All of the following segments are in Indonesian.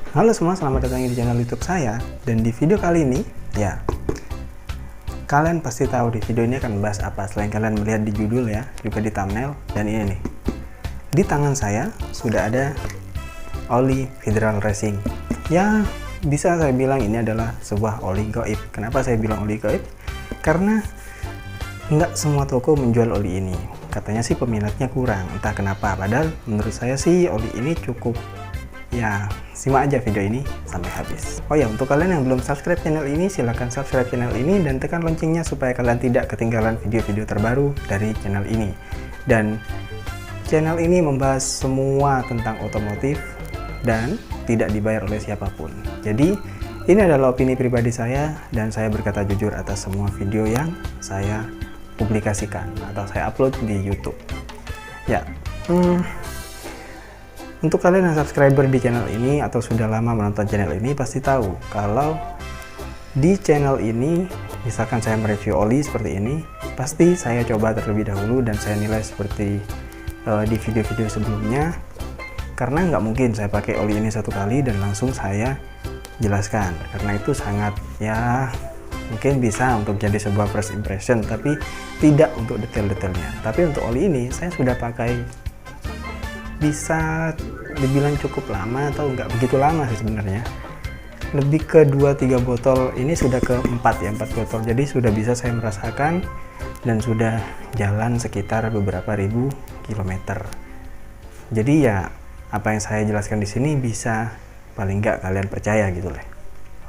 Halo semua, selamat datang di channel YouTube saya. Dan di video kali ini, ya, kalian pasti tahu di video ini akan membahas apa. Selain kalian melihat di judul ya, juga di thumbnail. Dan ini nih, di tangan saya sudah ada oli Federal Racing. Ya, bisa saya bilang ini adalah sebuah oli gaib. Kenapa saya bilang oli gaib? Karena nggak semua toko menjual oli ini. Katanya sih peminatnya kurang, entah kenapa. Padahal menurut saya sih oli ini cukup. Ya, simak aja video ini sampai habis. Oh ya, untuk kalian yang belum subscribe channel ini, silahkan subscribe channel ini dan tekan loncengnya supaya kalian tidak ketinggalan video-video terbaru dari channel ini. Dan channel ini membahas semua tentang otomotif dan tidak dibayar oleh siapapun. Jadi, ini adalah opini pribadi saya dan saya berkata jujur atas semua video yang saya publikasikan atau saya upload di YouTube. Ya, untuk kalian yang subscriber di channel ini atau sudah lama menonton channel ini pasti tahu kalau di channel ini misalkan saya mereview oli seperti ini, pasti saya coba terlebih dahulu dan saya nilai seperti di video-video sebelumnya, karena nggak mungkin saya pakai oli ini satu kali dan langsung saya jelaskan, karena itu sangat ya mungkin bisa untuk jadi sebuah first impression tapi tidak untuk detail-detailnya. Tapi untuk oli ini saya sudah pakai bisa dibilang cukup lama atau nggak begitu lama sih sebenarnya, lebih ke 2-3 botol, ini sudah ke 4 botol, jadi sudah bisa saya merasakan dan sudah jalan sekitar beberapa ribu kilometer. Jadi ya apa yang saya jelaskan di sini bisa paling nggak kalian percaya gitu loh.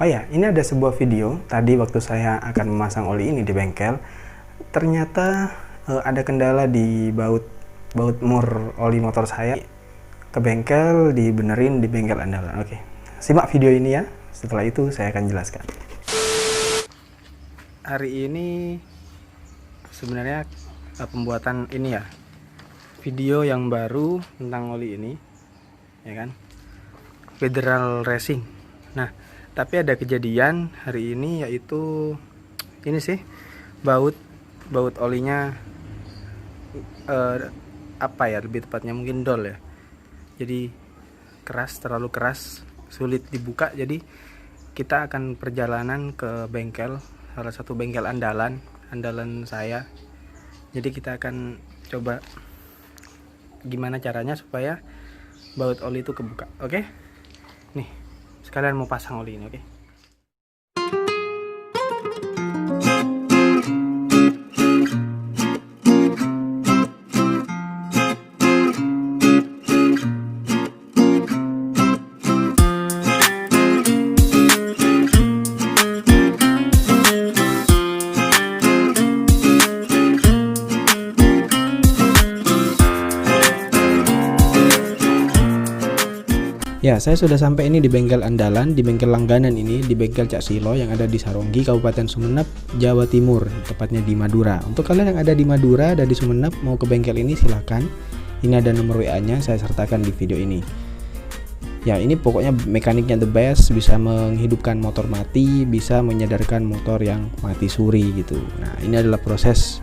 Oh ya, ini ada sebuah video tadi waktu saya akan memasang oli ini di bengkel, ternyata ada kendala di baut mur oli motor saya. Ke bengkel, dibenerin di bengkel andalan. Oke, simak video ini ya, setelah itu saya akan jelaskan. Hari ini sebenarnya pembuatan ini ya, video yang baru tentang oli ini ya kan, Federal Racing. Nah, tapi ada kejadian hari ini, yaitu ini sih, baut olinya apa ya, lebih tepatnya mungkin dol ya, jadi keras, terlalu keras, sulit dibuka. Jadi kita akan perjalanan ke bengkel, salah satu bengkel andalan saya. Jadi kita akan coba gimana caranya supaya baut oli itu kebuka. Oke, nih sekalian mau pasang oli ini. Oke. Ya, saya sudah sampai ini di bengkel andalan, di bengkel langganan ini, di bengkel Cak Silo yang ada di Saronggi, Kabupaten Sumeneb, Jawa Timur, tepatnya di Madura. Untuk kalian yang ada di Madura dan di Sumeneb mau ke bengkel ini silahkan. Ini ada nomor WA-nya, saya sertakan di video ini. Ya, ini pokoknya mekaniknya the best, bisa menghidupkan motor mati, bisa menyadarkan motor yang mati suri gitu. Nah, ini adalah proses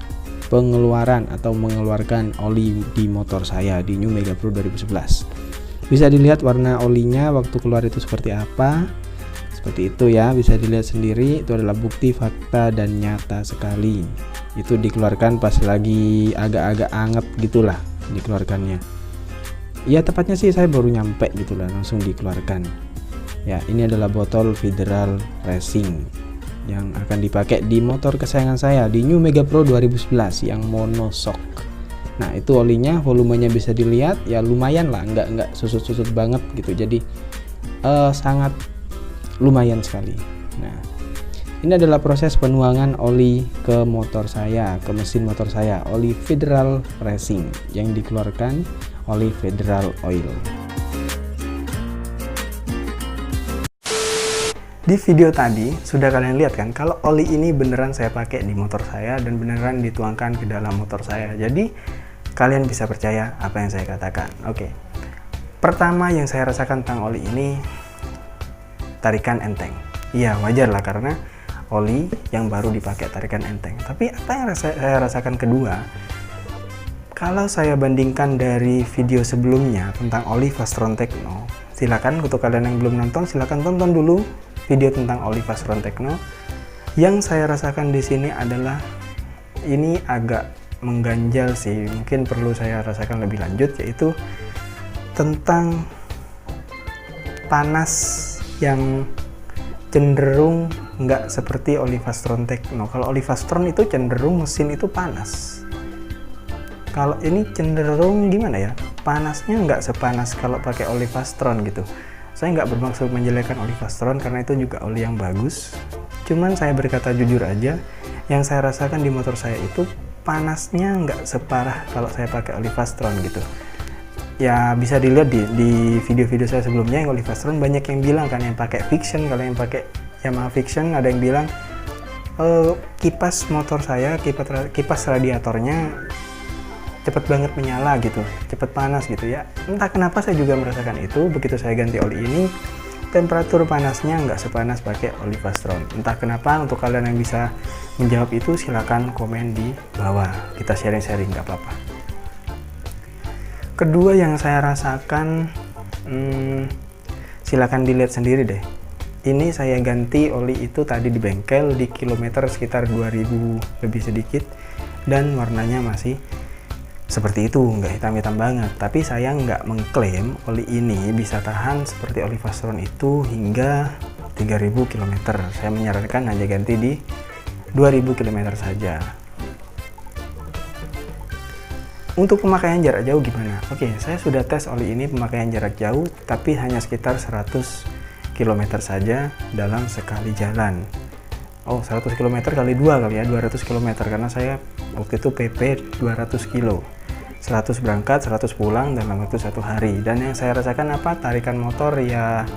pengeluaran atau mengeluarkan oli di motor saya di New Mega Pro 2011. Bisa dilihat warna olinya waktu keluar itu seperti apa, seperti itu ya, bisa dilihat sendiri. Itu adalah bukti fakta dan nyata sekali. Itu dikeluarkan pas lagi agak-agak anget gitulah dikeluarkannya. Ya tepatnya sih saya baru nyampe gitulah, langsung dikeluarkan. Ya, ini adalah botol Federal Racing yang akan dipakai di motor kesayangan saya di New Mega Pro 2011 yang monoshock. Nah, itu olinya, volumenya bisa dilihat ya, lumayan lah, nggak susut-susut banget gitu, jadi sangat lumayan sekali. Nah, ini adalah proses penuangan oli ke motor saya, ke mesin motor saya, oli Federal Racing yang dikeluarkan oli Federal Oil. Di video tadi sudah kalian lihat kan kalau oli ini beneran saya pakai di motor saya dan beneran dituangkan ke dalam motor saya. Jadi kalian bisa percaya apa yang saya katakan. Oke. Pertama yang saya rasakan tentang oli ini, tarikan enteng. Iya, wajar lah karena oli yang baru dipakai tarikan enteng. Tapi apa yang saya rasakan kedua, kalau saya bandingkan dari video sebelumnya tentang oli Fastron Tekno, silakan untuk kalian yang belum nonton, silakan tonton dulu video tentang oli Fastron Tekno. Yang saya rasakan di sini adalah ini agak mengganjal sih, mungkin perlu saya rasakan lebih lanjut, yaitu tentang panas yang cenderung nggak seperti oli Fastron Tekno. Kalau oli Fastron itu cenderung mesin itu panas. Kalau ini cenderung gimana ya? Panasnya nggak sepanas kalau pakai oli Fastron gitu. Saya nggak bermaksud menjelekkan oli Fastron karena itu juga oli yang bagus. Cuman saya berkata jujur aja, yang saya rasakan di motor saya itu panasnya nggak separah kalau saya pakai oli Fastron gitu. Ya bisa dilihat di video-video saya sebelumnya yang oli Fastron banyak yang bilang kan yang pakai Viction, kalau yang pakai Yamaha Viction ada yang bilang kipas motor saya, kipas radiatornya cepet banget menyala gitu, cepet panas gitu ya. Entah kenapa saya juga merasakan itu. Begitu saya ganti oli ini, temperatur panasnya nggak sepanas pakai oli Fastron. Entah kenapa, untuk kalian yang bisa menjawab itu silakan komen di bawah, kita sharing-sharing nggak apa-apa. Kedua yang saya rasakan, silakan dilihat sendiri deh. Ini saya ganti oli itu tadi di bengkel di kilometer sekitar 2000 lebih sedikit, dan warnanya masih seperti itu, nggak hitam-hitam banget. Tapi saya nggak mengklaim oli ini bisa tahan seperti oli Fastron itu hingga 3000 km. Saya menyarankan hanya ganti di 2000 km saja. Untuk pemakaian jarak jauh gimana? Oke, saya sudah tes oli ini pemakaian jarak jauh, tapi hanya sekitar 100 km saja dalam sekali jalan. Oh, 100 km kali 2 kali ya, 200 km, karena saya waktu itu PP 200 kilo. 100 berangkat, 100 pulang dalam waktu 1 hari. Dan yang saya rasakan apa? Tarikan motor ya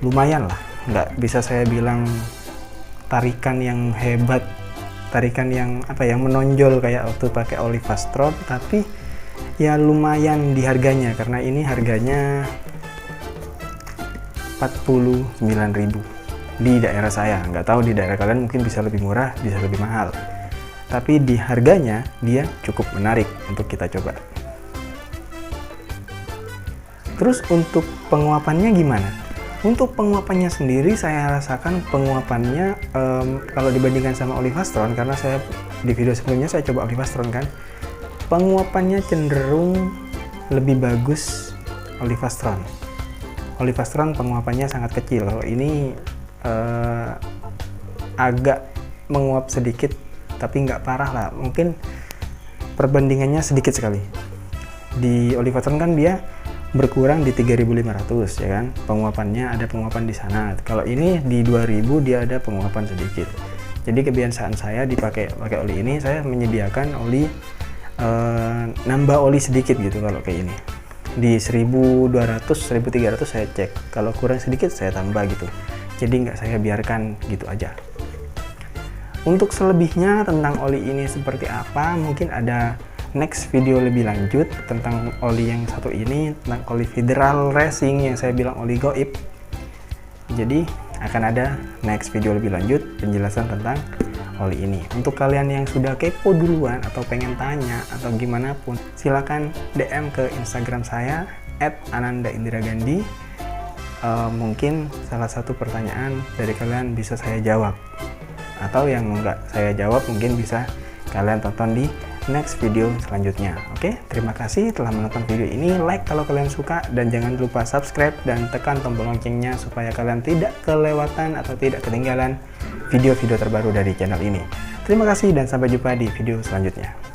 lumayan lah. Nggak bisa saya bilang tarikan yang hebat, tarikan yang apa yang menonjol kayak waktu pakai oli Fastron, tapi ya lumayan di harganya, karena ini harganya 49.000 di daerah saya. Nggak tahu di daerah kalian mungkin bisa lebih murah, bisa lebih mahal. Tapi di harganya dia cukup menarik untuk kita coba. Terus untuk penguapannya gimana? Untuk penguapannya sendiri saya rasakan penguapannya kalau dibandingkan sama oli Fastron, karena saya di video sebelumnya saya coba oli Fastron kan, penguapannya cenderung lebih bagus oli Fastron. Oli Fastron penguapannya sangat kecil. Kalau ini agak menguap sedikit, tapi nggak parah lah. Mungkin perbandingannya sedikit sekali. Di oli Fastron kan dia berkurang di 3.500 ya kan, penguapannya ada penguapan di sana. Kalau ini di 2000 dia ada penguapan sedikit. Jadi kebiasaan saya pakai oli ini, saya menyediakan oli nambah oli sedikit gitu. Kalau kayak ini di 1200 1300 saya cek, kalau kurang sedikit saya tambah gitu. Jadi nggak saya biarkan gitu aja. Untuk selebihnya tentang oli ini seperti apa, mungkin ada next video lebih lanjut tentang oli yang satu ini, tentang oli Federal Racing yang saya bilang oli goib. Jadi akan ada next video lebih lanjut penjelasan tentang oli ini. Untuk kalian yang sudah kepo duluan atau pengen tanya atau gimana pun, silakan DM ke Instagram saya @anandaindiragandhi. Mungkin salah satu pertanyaan dari kalian bisa saya jawab, atau yang enggak saya jawab mungkin bisa kalian tonton di next video selanjutnya. Oke, terima kasih telah menonton video ini. Like kalau kalian suka, dan jangan lupa subscribe dan tekan tombol loncengnya supaya kalian tidak kelewatan atau tidak ketinggalan video-video terbaru dari channel ini. Terima kasih dan sampai jumpa di video selanjutnya.